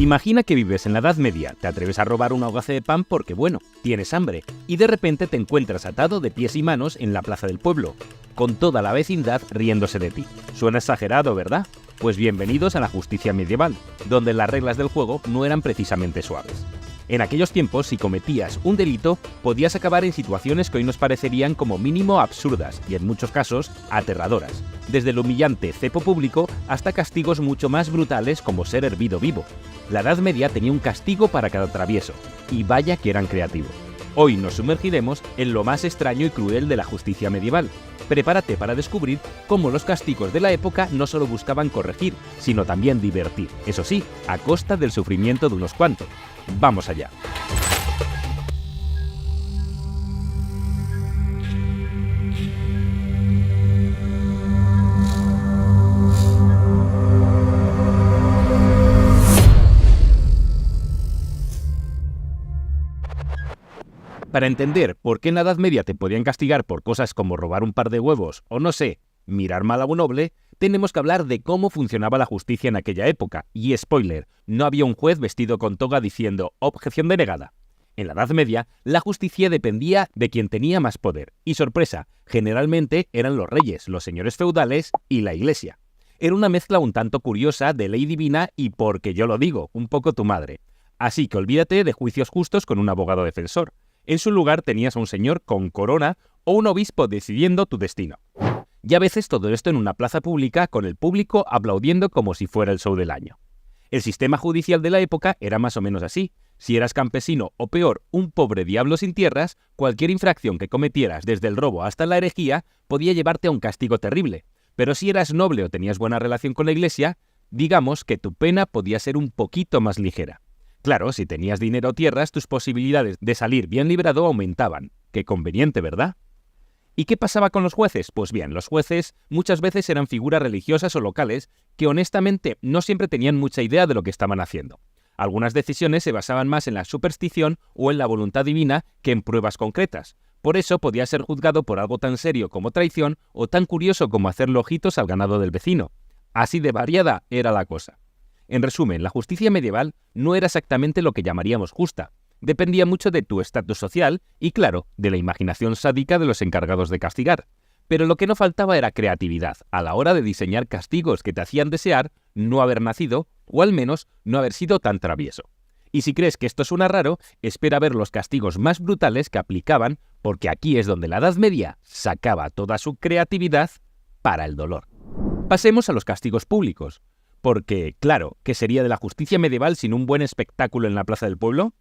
Imagina que vives en la Edad Media, te atreves a robar una hogaza de pan porque, bueno, tienes hambre, y de repente te encuentras atado de pies y manos en la plaza del pueblo, con toda la vecindad riéndose de ti. Suena exagerado, ¿verdad? Pues bienvenidos a la justicia medieval, donde las reglas del juego no eran precisamente suaves. En aquellos tiempos, si cometías un delito, podías acabar en situaciones que hoy nos parecerían como mínimo absurdas y en muchos casos aterradoras, desde el humillante cepo público hasta castigos mucho más brutales como ser hervido vivo. La Edad Media tenía un castigo para cada travieso, y vaya que eran creativos. Hoy nos sumergiremos en lo más extraño y cruel de la justicia medieval. Prepárate para descubrir cómo los castigos de la época no solo buscaban corregir, sino también divertir, eso sí, a costa del sufrimiento de unos cuantos. ¡Vamos allá! Para entender por qué en la Edad Media te podían castigar por cosas como robar un par de huevos o, no sé, mirar mal a un noble, tenemos que hablar de cómo funcionaba la justicia en aquella época. Y spoiler, no había un juez vestido con toga diciendo «objeción denegada». En la Edad Media, la justicia dependía de quien tenía más poder. Y sorpresa, generalmente eran los reyes, los señores feudales y la iglesia. Era una mezcla un tanto curiosa de ley divina y, porque yo lo digo, un poco tu madre. Así que olvídate de juicios justos con un abogado defensor. En su lugar tenías a un señor con corona o un obispo decidiendo tu destino. Y a veces todo esto en una plaza pública con el público aplaudiendo como si fuera el show del año. El sistema judicial de la época era más o menos así. Si eras campesino o peor, un pobre diablo sin tierras, cualquier infracción que cometieras desde el robo hasta la herejía podía llevarte a un castigo terrible. Pero si eras noble o tenías buena relación con la iglesia, digamos que tu pena podía ser un poquito más ligera. Claro, si tenías dinero o tierras, tus posibilidades de salir bien librado aumentaban. Qué conveniente, ¿verdad? ¿Y qué pasaba con los jueces? Pues bien, los jueces muchas veces eran figuras religiosas o locales que honestamente no siempre tenían mucha idea de lo que estaban haciendo. Algunas decisiones se basaban más en la superstición o en la voluntad divina que en pruebas concretas. Por eso podía ser juzgado por algo tan serio como traición o tan curioso como hacerle ojitos al ganado del vecino. Así de variada era la cosa. En resumen, la justicia medieval no era exactamente lo que llamaríamos justa. Dependía mucho de tu estatus social y, claro, de la imaginación sádica de los encargados de castigar. Pero lo que no faltaba era creatividad a la hora de diseñar castigos que te hacían desear no haber nacido o al menos no haber sido tan travieso. Y si crees que esto suena raro, espera ver los castigos más brutales que aplicaban, porque aquí es donde la Edad Media sacaba toda su creatividad para el dolor. Pasemos a los castigos públicos. Porque, claro, ¿qué sería de la justicia medieval sin un buen espectáculo en la plaza del pueblo?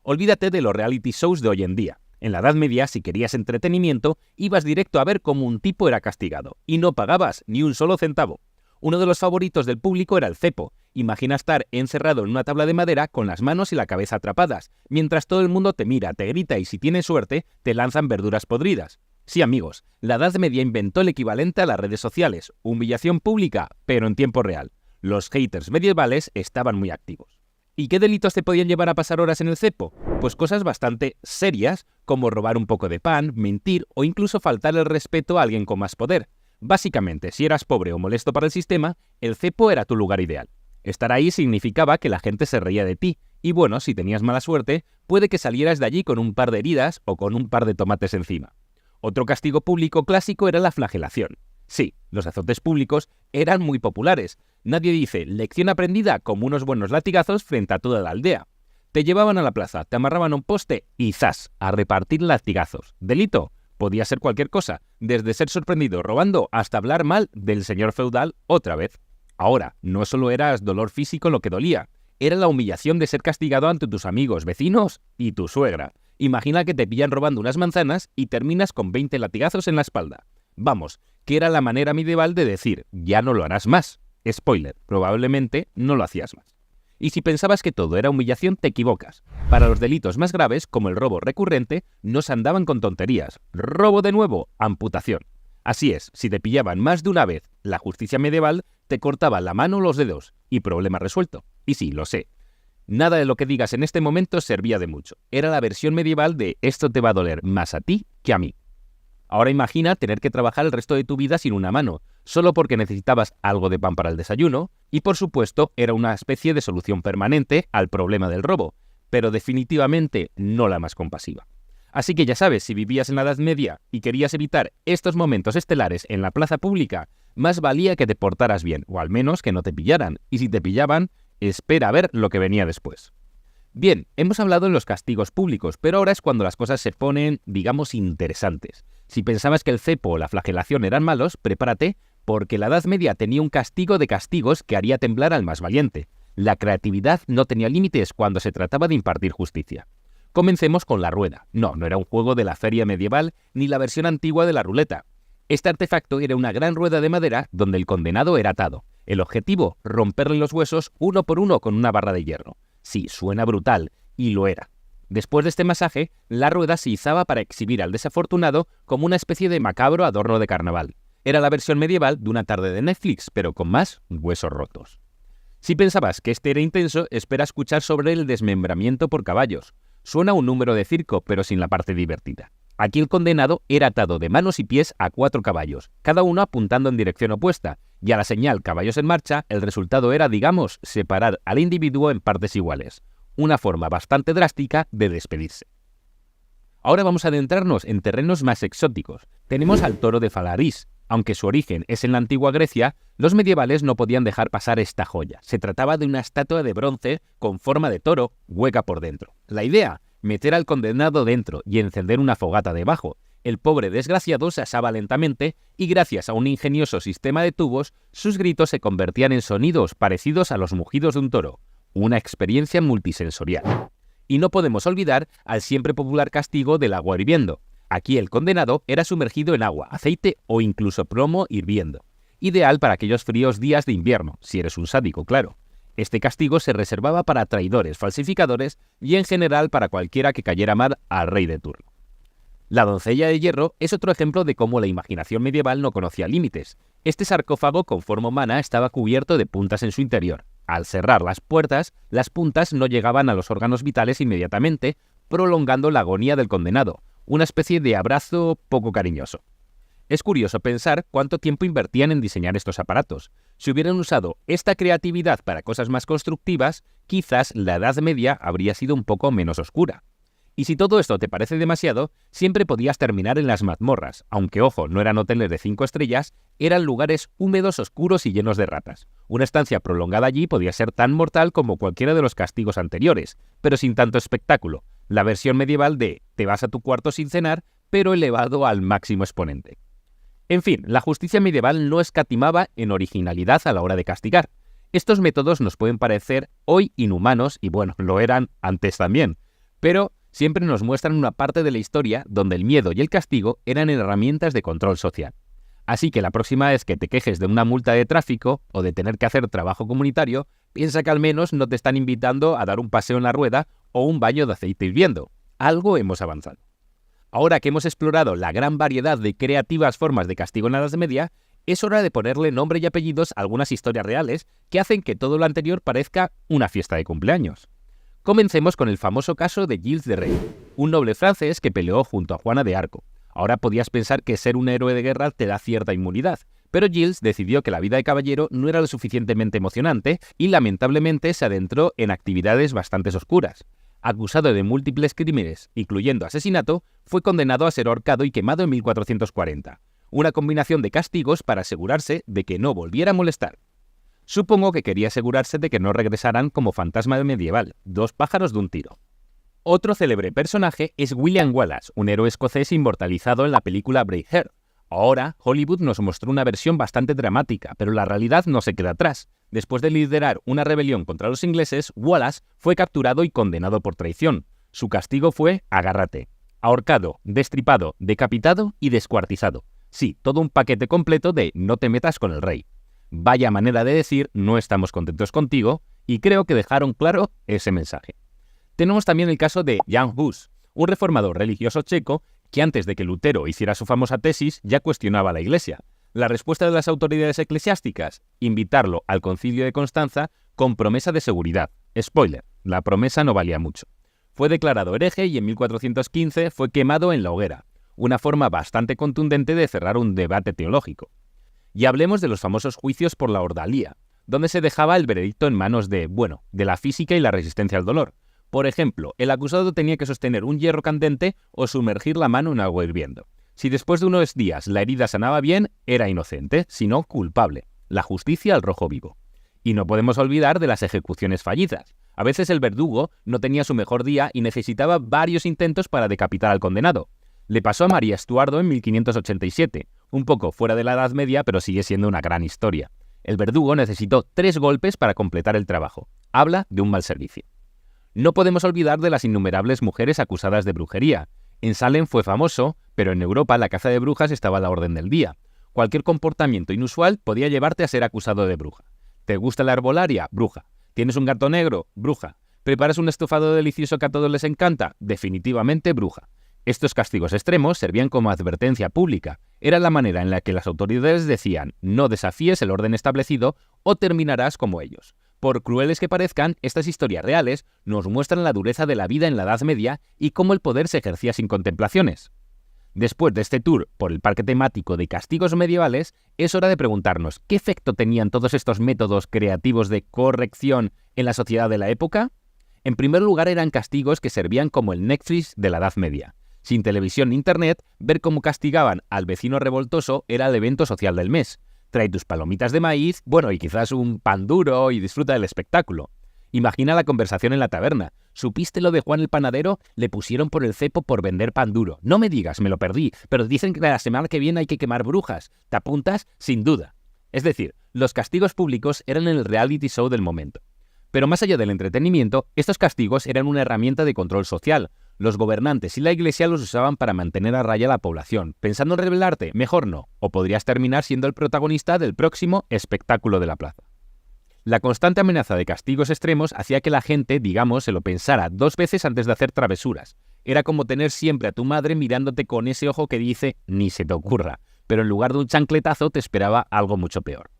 Olvídate de los reality shows de hoy en día. En la Edad Media, si querías entretenimiento, ibas directo a ver cómo un tipo era castigado, y no pagabas ni un solo centavo. Uno de los favoritos del público era el cepo. Imagina estar encerrado en una tabla de madera con las manos y la cabeza atrapadas, mientras todo el mundo te mira, te grita y si tienes suerte, te lanzan verduras podridas. Sí, amigos, la Edad Media inventó el equivalente a las redes sociales, humillación pública, pero en tiempo real. Los haters medievales estaban muy activos. ¿Y qué delitos te podían llevar a pasar horas en el cepo? Pues cosas bastante serias, como robar un poco de pan, mentir o incluso faltar el respeto a alguien con más poder. Básicamente, si eras pobre o molesto para el sistema, el cepo era tu lugar ideal. Estar ahí significaba que la gente se reía de ti, y bueno, si tenías mala suerte, puede que salieras de allí con un par de heridas o con un par de tomates encima. Otro castigo público clásico era la flagelación. Sí, los azotes públicos eran muy populares. Nadie dice lección aprendida como unos buenos latigazos frente a toda la aldea. Te llevaban a la plaza, te amarraban a un poste y ¡zas!, a repartir latigazos. ¿Delito? Podía ser cualquier cosa, desde ser sorprendido robando hasta hablar mal del señor feudal otra vez. Ahora, no solo eras dolor físico lo que dolía, era la humillación de ser castigado ante tus amigos, vecinos y tu suegra. Imagina que te pillan robando unas manzanas y terminas con 20 latigazos en la espalda. Vamos, que era la manera medieval de decir, ya no lo harás más. Spoiler, probablemente no lo hacías más. Y si pensabas que todo era humillación, te equivocas. Para los delitos más graves, como el robo recurrente, no se andaban con tonterías. Robo de nuevo, amputación. Así es, si te pillaban más de una vez, la justicia medieval te cortaba la mano o los dedos, y problema resuelto. Y sí, lo sé. Nada de lo que digas en este momento servía de mucho. Era la versión medieval de esto te va a doler más a ti que a mí. Ahora imagina tener que trabajar el resto de tu vida sin una mano. solo porque necesitabas algo de pan para el desayuno, y por supuesto era una especie de solución permanente al problema del robo, pero definitivamente no la más compasiva. Así que ya sabes, si vivías en la Edad Media y querías evitar estos momentos estelares en la plaza pública, más valía que te portaras bien, o al menos que no te pillaran, y si te pillaban, espera a ver lo que venía después. Bien, hemos hablado de los castigos públicos, pero ahora es cuando las cosas se ponen, digamos, interesantes. Si pensabas que el cepo o la flagelación eran malos, prepárate, porque la Edad Media tenía un castigo de castigos que haría temblar al más valiente. La creatividad no tenía límites cuando se trataba de impartir justicia. Comencemos con la rueda. No era un juego de la feria medieval ni la versión antigua de la ruleta. Este artefacto era una gran rueda de madera donde el condenado era atado. El objetivo, romperle los huesos uno por uno con una barra de hierro. Sí, suena brutal, y lo era. Después de este masaje, la rueda se izaba para exhibir al desafortunado como una especie de macabro adorno de carnaval. Era la versión medieval de una tarde de Netflix, pero con más huesos rotos. Si pensabas que este era intenso, espera escuchar sobre el desmembramiento por caballos. Suena un número de circo, pero sin la parte divertida. Aquí el condenado era atado de manos y pies a 4 caballos, cada uno apuntando en dirección opuesta, y a la señal caballos en marcha, el resultado era, digamos, separar al individuo en partes iguales. Una forma bastante drástica de despedirse. Ahora vamos a adentrarnos en terrenos más exóticos. Tenemos al toro de Falarís. Aunque su origen es en la antigua Grecia, los medievales no podían dejar pasar esta joya. Se trataba de una estatua de bronce con forma de toro, hueca por dentro. La idea, meter al condenado dentro y encender una fogata debajo. El pobre desgraciado se asaba lentamente y gracias a un ingenioso sistema de tubos, sus gritos se convertían en sonidos parecidos a los mugidos de un toro. Una experiencia multisensorial. Y no podemos olvidar al siempre popular castigo del agua hirviendo. Aquí el condenado era sumergido en agua, aceite o incluso plomo hirviendo. Ideal para aquellos fríos días de invierno, si eres un sádico, claro. Este castigo se reservaba para traidores, falsificadores y en general para cualquiera que cayera mal al rey de turno. La doncella de hierro es otro ejemplo de cómo la imaginación medieval no conocía límites. Este sarcófago con forma humana estaba cubierto de puntas en su interior. Al cerrar las puertas, las puntas no llegaban a los órganos vitales inmediatamente, prolongando la agonía del condenado. Una especie de abrazo poco cariñoso. Es curioso pensar cuánto tiempo invertían en diseñar estos aparatos. Si hubieran usado esta creatividad para cosas más constructivas, quizás la Edad Media habría sido un poco menos oscura. Y si todo esto te parece demasiado, siempre podías terminar en las mazmorras, aunque ojo, no eran hoteles de 5 estrellas, eran lugares húmedos, oscuros y llenos de ratas. Una estancia prolongada allí podía ser tan mortal como cualquiera de los castigos anteriores, pero sin tanto espectáculo. La versión medieval de te vas a tu cuarto sin cenar, pero elevado al máximo exponente. En fin, la justicia medieval no escatimaba en originalidad a la hora de castigar. Estos métodos nos pueden parecer hoy inhumanos, y bueno, lo eran antes también, pero siempre nos muestran una parte de la historia donde el miedo y el castigo eran herramientas de control social. Así que la próxima vez que te quejes de una multa de tráfico o de tener que hacer trabajo comunitario, piensa que al menos no te están invitando a dar un paseo en la rueda o un baño de aceite hirviendo. Algo hemos avanzado. Ahora que hemos explorado la gran variedad de creativas formas de castigo en la Edad Media, es hora de ponerle nombre y apellidos a algunas historias reales que hacen que todo lo anterior parezca una fiesta de cumpleaños. Comencemos con el famoso caso de Gilles de Rey, un noble francés que peleó junto a Juana de Arco. Ahora podías pensar que ser un héroe de guerra te da cierta inmunidad, pero Gilles decidió que la vida de caballero no era lo suficientemente emocionante y lamentablemente se adentró en actividades bastante oscuras. Acusado de múltiples crímenes, incluyendo asesinato, fue condenado a ser ahorcado y quemado en 1440. Una combinación de castigos para asegurarse de que no volviera a molestar. Supongo que quería asegurarse de que no regresaran como fantasma medieval, 2 pájaros de un tiro. Otro célebre personaje es William Wallace, un héroe escocés inmortalizado en la película Braveheart. Ahora, Hollywood nos mostró una versión bastante dramática, pero la realidad no se queda atrás. Después de liderar una rebelión contra los ingleses, Wallace fue capturado y condenado por traición. Su castigo fue agárrate. Ahorcado, destripado, decapitado y descuartizado. Sí, todo un paquete completo de no te metas con el rey. Vaya manera de decir no estamos contentos contigo, y creo que dejaron claro ese mensaje. Tenemos también el caso de Jan Hus, un reformador religioso checo que antes de que Lutero hiciera su famosa tesis ya cuestionaba a la Iglesia. La respuesta de las autoridades eclesiásticas, invitarlo al concilio de Constanza con promesa de seguridad. Spoiler, la promesa no valía mucho. Fue declarado hereje y en 1415 fue quemado en la hoguera, una forma bastante contundente de cerrar un debate teológico. Y hablemos de los famosos juicios por la ordalía, donde se dejaba el veredicto en manos de la física y la resistencia al dolor. Por ejemplo, el acusado tenía que sostener un hierro candente o sumergir la mano en agua hirviendo. Si después de unos días la herida sanaba bien, era inocente, si no, culpable. La justicia al rojo vivo. Y no podemos olvidar de las ejecuciones fallidas. A veces el verdugo no tenía su mejor día y necesitaba varios intentos para decapitar al condenado. Le pasó a María Estuardo en 1587, un poco fuera de la Edad Media, pero sigue siendo una gran historia. El verdugo necesitó 3 golpes para completar el trabajo. Habla de un mal servicio. No podemos olvidar de las innumerables mujeres acusadas de brujería. En Salem fue famoso, pero en Europa la caza de brujas estaba a la orden del día. Cualquier comportamiento inusual podía llevarte a ser acusado de bruja. ¿Te gusta la herbolaria? Bruja. ¿Tienes un gato negro? Bruja. ¿Preparas un estofado delicioso que a todos les encanta? Definitivamente bruja. Estos castigos extremos servían como advertencia pública. Era la manera en la que las autoridades decían: no desafíes el orden establecido o terminarás como ellos. Por crueles que parezcan, estas historias reales nos muestran la dureza de la vida en la Edad Media y cómo el poder se ejercía sin contemplaciones. Después de este tour por el parque temático de castigos medievales, es hora de preguntarnos ¿qué efecto tenían todos estos métodos creativos de corrección en la sociedad de la época? En primer lugar, eran castigos que servían como el Netflix de la Edad Media. Sin televisión ni internet, ver cómo castigaban al vecino revoltoso era el evento social del mes. Trae tus palomitas de maíz, y quizás un pan duro y disfruta del espectáculo. Imagina la conversación en la taberna. ¿Supiste lo de Juan el panadero? Le pusieron por el cepo por vender pan duro. No me digas, me lo perdí, pero dicen que la semana que viene hay que quemar brujas. ¿Te apuntas? Sin duda. Es decir, los castigos públicos eran el reality show del momento. Pero más allá del entretenimiento, estos castigos eran una herramienta de control social. Los gobernantes y la Iglesia los usaban para mantener a raya a la población. ¿Pensando en rebelarte? Mejor no, o podrías terminar siendo el protagonista del próximo espectáculo de la plaza. La constante amenaza de castigos extremos hacía que la gente, se lo pensara 2 veces antes de hacer travesuras. Era como tener siempre a tu madre mirándote con ese ojo que dice «ni se te ocurra», pero en lugar de un chancletazo te esperaba algo mucho peor.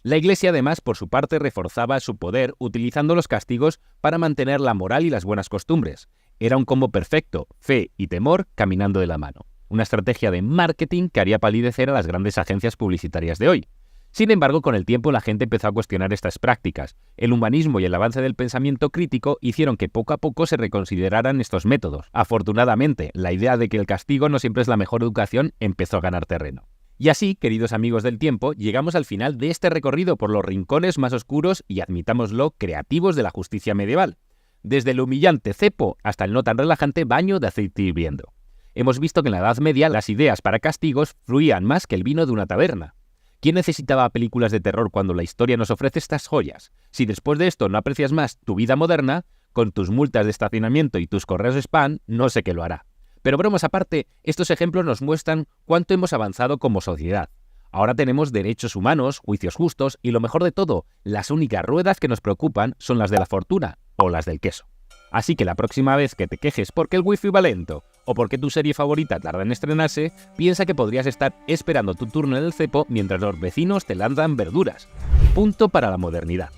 La Iglesia, además, por su parte, reforzaba su poder utilizando los castigos para mantener la moral y las buenas costumbres. Era un combo perfecto, fe y temor caminando de la mano. Una estrategia de marketing que haría palidecer a las grandes agencias publicitarias de hoy. Sin embargo, con el tiempo la gente empezó a cuestionar estas prácticas. El humanismo y el avance del pensamiento crítico hicieron que poco a poco se reconsideraran estos métodos. Afortunadamente, la idea de que el castigo no siempre es la mejor educación empezó a ganar terreno. Y así, queridos amigos del tiempo, llegamos al final de este recorrido por los rincones más oscuros y, admitámoslo, creativos de la justicia medieval. Desde el humillante cepo hasta el no tan relajante baño de aceite hirviendo. Hemos visto que en la Edad Media las ideas para castigos fluían más que el vino de una taberna. ¿Quién necesitaba películas de terror cuando la historia nos ofrece estas joyas? Si después de esto no aprecias más tu vida moderna, con tus multas de estacionamiento y tus correos spam, no sé qué lo hará. Pero bromas aparte, estos ejemplos nos muestran cuánto hemos avanzado como sociedad. Ahora tenemos derechos humanos, juicios justos y lo mejor de todo, las únicas ruedas que nos preocupan son las de la fortuna o las del queso. Así que la próxima vez que te quejes porque el wifi va lento o porque tu serie favorita tarda en estrenarse, piensa que podrías estar esperando tu turno en el cepo mientras los vecinos te lanzan verduras. Punto para la modernidad.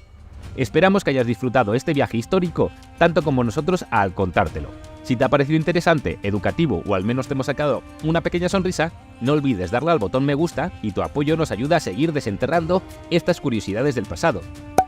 Esperamos que hayas disfrutado este viaje histórico tanto como nosotros al contártelo. Si te ha parecido interesante, educativo o al menos te hemos sacado una pequeña sonrisa, no olvides darle al botón me gusta y tu apoyo nos ayuda a seguir desenterrando estas curiosidades del pasado.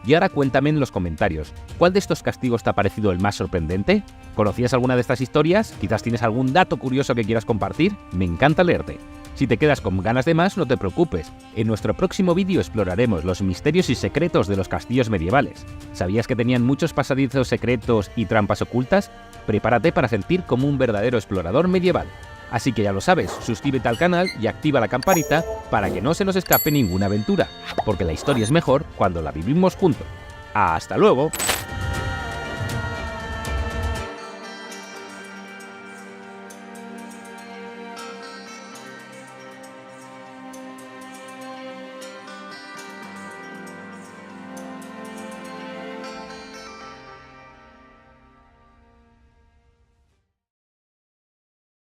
Y ahora cuéntame en los comentarios, ¿cuál de estos castigos te ha parecido el más sorprendente? ¿Conocías alguna de estas historias? ¿Quizás tienes algún dato curioso que quieras compartir? Me encanta leerte. Si te quedas con ganas de más, no te preocupes. En nuestro próximo vídeo exploraremos los misterios y secretos de los castillos medievales. ¿Sabías que tenían muchos pasadizos secretos y trampas ocultas? Prepárate para sentir como un verdadero explorador medieval. Así que ya lo sabes, suscríbete al canal y activa la campanita para que no se nos escape ninguna aventura, porque la historia es mejor cuando la vivimos juntos. ¡Hasta luego!